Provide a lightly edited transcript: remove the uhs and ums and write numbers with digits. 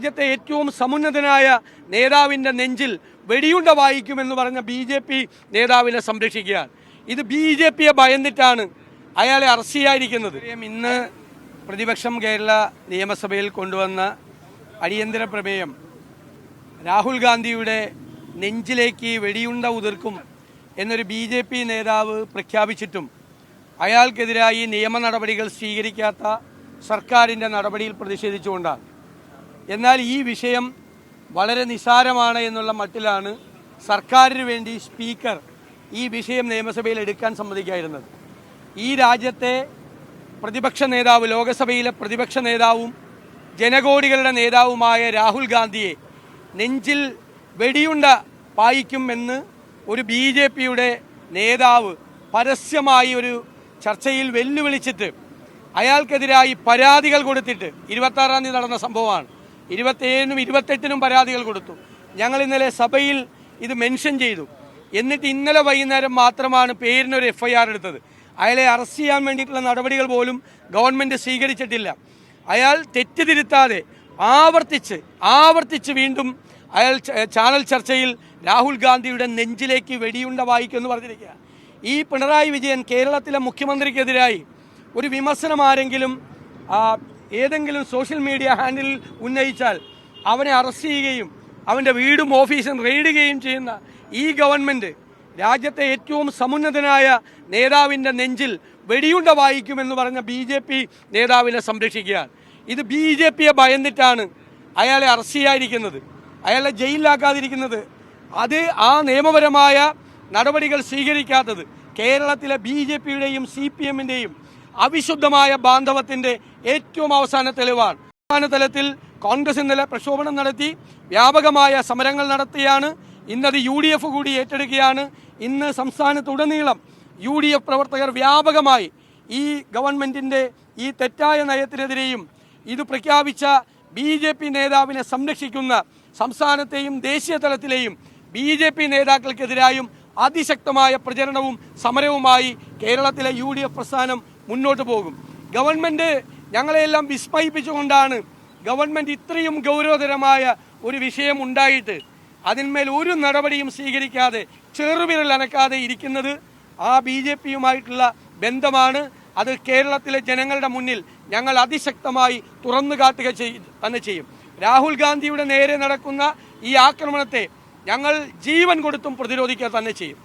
രാജ്യത്തെ ഏറ്റവും സമുന്നതനായ നേതാവിൻ്റെ നെഞ്ചിൽ വെടിയുണ്ട വായിക്കുമെന്ന് പറഞ്ഞ BJP നേതാവിനെ സംരക്ഷിക്കുകയാണ്. ഇത് BJPയെ ഭയന്നിട്ടാണ് അയാളെ അറസ്റ്റ് ചെയ്യാതിരിക്കുന്നത്. ഇന്ന് പ്രതിപക്ഷം കേരള നിയമസഭയിൽ കൊണ്ടുവന്ന അടിയന്തര പ്രമേയം രാഹുൽ ഗാന്ധിയുടെ നെഞ്ചിലേക്ക് വെടിയുണ്ട ഉതിർക്കും എന്നൊരു BJP നേതാവ് പ്രഖ്യാപിച്ചിട്ടും അയാൾക്കെതിരായി നിയമ നടപടികൾ സ്വീകരിക്കാത്ത സർക്കാരിൻ്റെ നടപടിയിൽ പ്രതിഷേധിച്ചുകൊണ്ടാണ്. എന്നാൽ ഈ വിഷയം വളരെ നിസ്സാരമാണ് എന്നുള്ള മട്ടിലാണ് സർക്കാരിന് വേണ്ടി സ്പീക്കർ ഈ വിഷയം നിയമസഭയിൽ എടുക്കാൻ സമ്മതിക്കായിരുന്നത്. ഈ രാജ്യത്തെ പ്രതിപക്ഷ നേതാവ്, ലോകസഭയിലെ പ്രതിപക്ഷ നേതാവും ജനകോടികളുടെ നേതാവുമായ രാഹുൽ ഗാന്ധിയെ നെഞ്ചിൽ വെടിയുണ്ട പായിക്കുമെന്ന് ഒരു BJPയുടെ നേതാവ് പരസ്യമായി ഒരു ചർച്ചയിൽ വെല്ലുവിളിച്ചിട്ട് അയാൾക്കെതിരായി പരാതികൾ കൊടുത്തിട്ട് 26-ാം തീയതി നടന്ന സംഭവമാണ്. 27-നും 28-നും പരാതികൾ കൊടുത്തു. ഞങ്ങൾ ഇന്നലെ സഭയിൽ ഇത് മെൻഷൻ ചെയ്തു. എന്നിട്ട് ഇന്നലെ വൈകുന്നേരം മാത്രമാണ് പേരിനൊരു FIR എടുത്തത്. അയാളെ അറസ്റ്റ് ചെയ്യാൻ വേണ്ടിയിട്ടുള്ള നടപടികൾ പോലും ഗവൺമെൻറ് സ്വീകരിച്ചിട്ടില്ല. അയാൾ തെറ്റ് തിരുത്താതെ ആവർത്തിച്ച് വീണ്ടും അയാൾ ചാനൽ ചർച്ചയിൽ രാഹുൽ ഗാന്ധിയുടെ നെഞ്ചിലേക്ക് വെടിയുണ്ട വായിക്കുമെന്ന് പറഞ്ഞിരിക്കുക. ഈ പിണറായി വിജയൻ കേരളത്തിലെ മുഖ്യമന്ത്രിക്കെതിരായി ഒരു വിമർശനം ആരെങ്കിലും ഏതെങ്കിലും സോഷ്യൽ മീഡിയ ഹാൻഡിലിൽ ഉന്നയിച്ചാൽ അവനെ അറസ്റ്റ് ചെയ്യുകയും അവൻ്റെ വീടും ഓഫീസും റെയ്ഡുകയും ചെയ്യുന്ന ഈ ഗവൺമെൻറ് രാജ്യത്തെ ഏറ്റവും സമുന്നതനായ നേതാവിൻ്റെ നെഞ്ചിൽ വെടിയുണ്ട വായിക്കുമെന്ന് പറഞ്ഞ BJP നേതാവിനെ സംരക്ഷിക്കുകയാണ്. ഇത് BJPയെ ഭയന്നിട്ടാണ് അയാളെ അറസ്റ്റ് ചെയ്യാതിരിക്കുന്നത്, അയാളെ ജയിലിലാക്കാതിരിക്കുന്നത്. അത് ആ നിയമപരമായ നടപടികൾ സ്വീകരിക്കാത്തത് കേരളത്തിലെ BJPയുടെയും CPMൻ്റെയും അവിശുദ്ധമായ ബാന്ധവത്തിൻ്റെ ഏറ്റവും അവസാന തെളിവാണ്. സംസ്ഥാന തലത്തിൽ കോൺഗ്രസ് ഇന്നലെ പ്രക്ഷോഭണം നടത്തി വ്യാപകമായ സമരങ്ങൾ നടത്തിയാണ്. ഇന്നത് UDF കൂടി ഏറ്റെടുക്കുകയാണ്. ഇന്ന് സംസ്ഥാനത്തുടനീളം UDF പ്രവർത്തകർ വ്യാപകമായി ഈ ഗവൺമെൻറ്റിൻ്റെ ഈ തെറ്റായ നയത്തിനെതിരെയും ഇത് പ്രഖ്യാപിച്ച BJP നേതാവിനെ സംരക്ഷിക്കുന്ന സംസ്ഥാനത്തെയും ദേശീയ തലത്തിലെയും BJP നേതാക്കൾക്കെതിരായും അതിശക്തമായ പ്രചരണവും സമരവുമായി കേരളത്തിലെ UDF പ്രസ്ഥാനം മുന്നോട്ട് പോകും. ഗവൺമെൻറ് ഞങ്ങളെയെല്ലാം വിസ്മയിപ്പിച്ചുകൊണ്ടാണ് ഗവൺമെൻറ് ഇത്രയും ഗൗരവതരമായ ഒരു വിഷയം ഉണ്ടായിട്ട് അതിന്മേൽ ഒരു നടപടിയും സ്വീകരിക്കാതെ ചെറുവിരൽ അനക്കാതെ ഇരിക്കുന്നത്. ആ BJPയുമായിട്ടുള്ള ബന്ധമാണ്. അത് കേരളത്തിലെ ജനങ്ങളുടെ മുന്നിൽ ഞങ്ങൾ അതിശക്തമായി തുറന്നു കാട്ടുക തന്നെ ചെയ്യും. രാഹുൽ ഗാന്ധിയുടെ നേരെ നടക്കുന്ന ഈ ആക്രമണത്തെ ഞങ്ങൾ ജീവൻ കൊടുത്തും പ്രതിരോധിക്കുക തന്നെ ചെയ്യും.